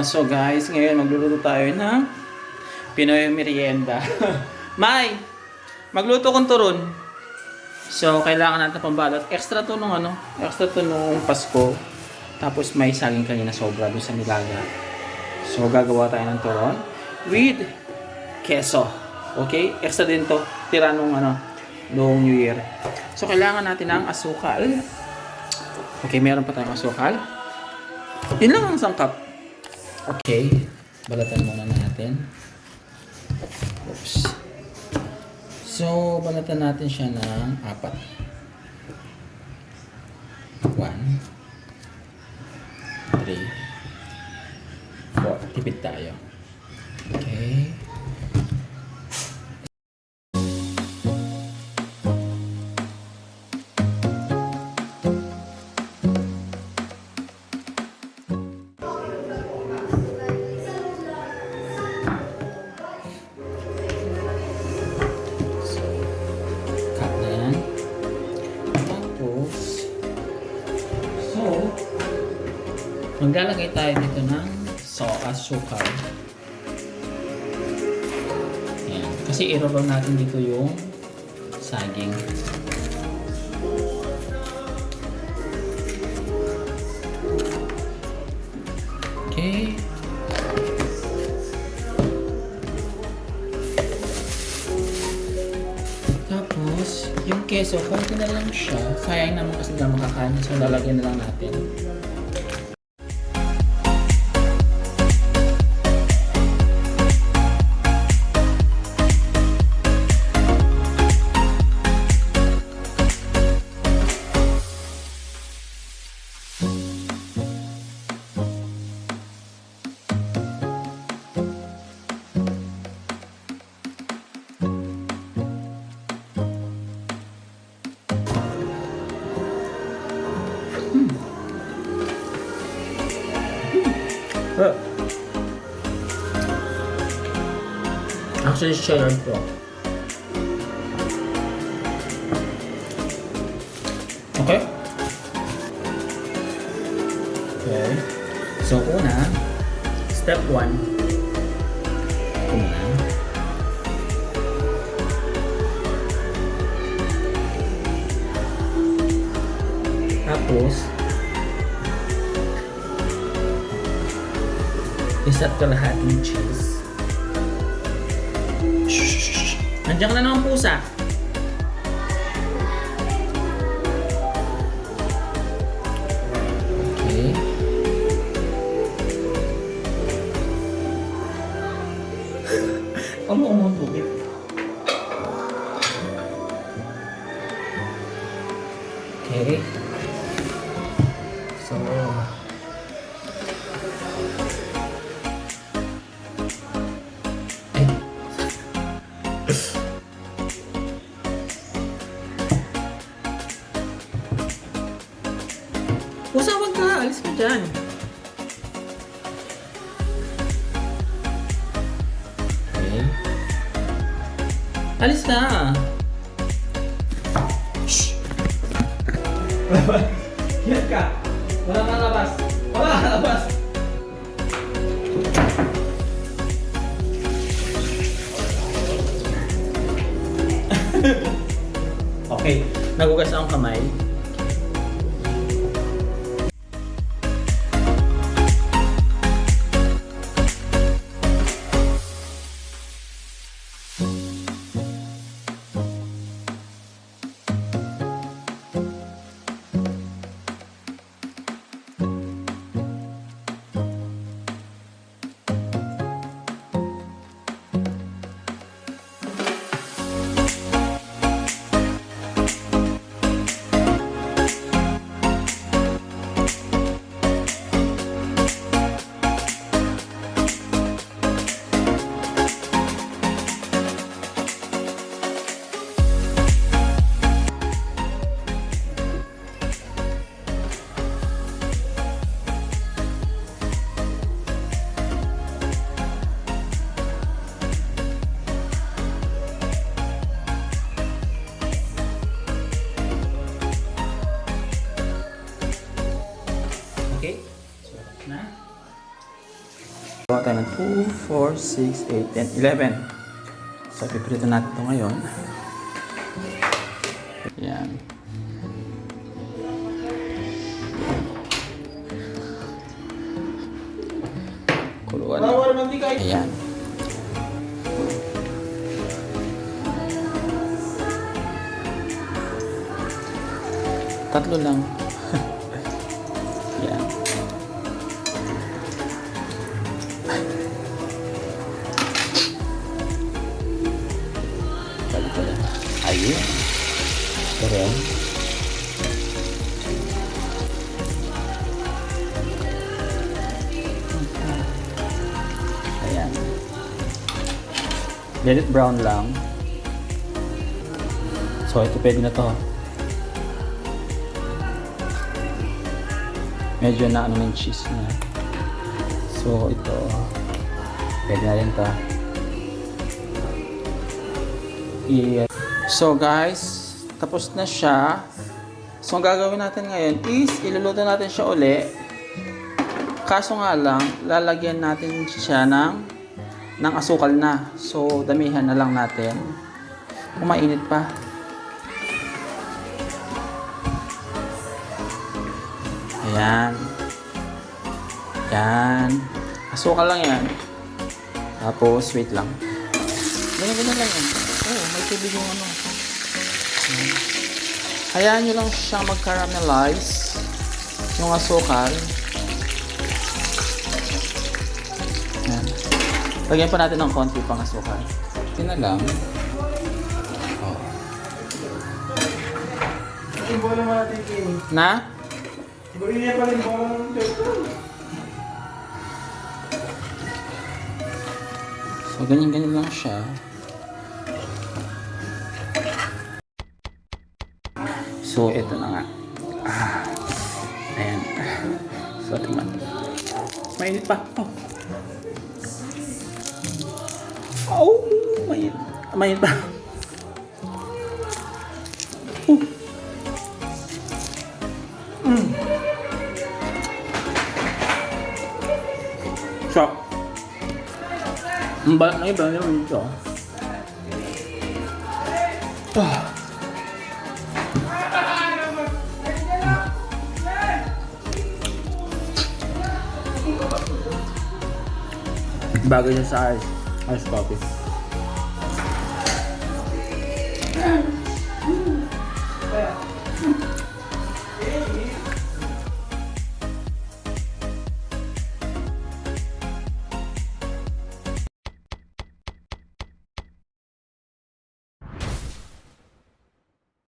So guys, ngayon magluluto tayo ng Pinoy merienda. May, magluto kong turon. So kailangan natin pambalot. Extra to nung extra to nung Pasko. Tapos may saging kanina sobra dun sa nilaga. So gagawa tayo ng turon with keso. Okay? Extra din to. Tira nung noong New Year. So kailangan natin ng asukal. Okay, meron pa tayong asukal. Yun lang ang sangkap. Okay, balatan muna natin. Oops. So, balatan natin siya ng 4. 1, 3, 4. Tipid tayo. Okay. Maglalagay tayo dito ng asukal. Ayan. Kasi i-roll natin dito yung saging. Okay. Tapos, yung keso, konti na lang siya. Sayang naman kasi na makakain. So, lalagyan na lang natin. Actually, shared to. Okay? Okay. So, una, step 1. Una. Tapos, isa't kalahating cheese. Nandiyan ka na ng pusa. Okay. Tubig. Okay. So, pusa, wag ka. Alis ka dyan. Okay. Alis ka. Shhh. Yan ka. Wala ka labas. Wala ka labas. Okay. Nagugas akong kamay. Okay? So, na. Gawa tayo ng 2, 4, 6, 8, 10, 11. So, piprito natin ito ngayon. Yan. Kuluan na. Ayan. Tatlo lang. Yan. Balik ko lang. Ayun. Ito rin. Ayan. Let it brown lang. So, ito pwede na to. Medyo na ano ng cheese niya. So, ito. Pwede na rin to. So, guys, tapos na siya. So, ang gagawin natin ngayon is iluluto natin siya uli. Kaso nga lang, lalagyan natin siya ng asukal na. So, damihan na lang natin. Kung mainit pa. Ayan. Yan. Asukal lang yan. Tapos, wait lang. Ganyan lang yan. Oh, may tubig yung ano. Hayaan nyo lang siyang mag-caramelize. Yung asukal. Yan. Lagyan pa natin ng konti pang asukal. Ito na lang. Oh. Na? So, ganyan-ganyan lang siya. So, ito na nga. Ayan. So, tingnan. Mainit pa. Oh! Mainit. Mainit pa. Sarap. Ang balat na iba naman ito. Bagay siya sa ice coffee.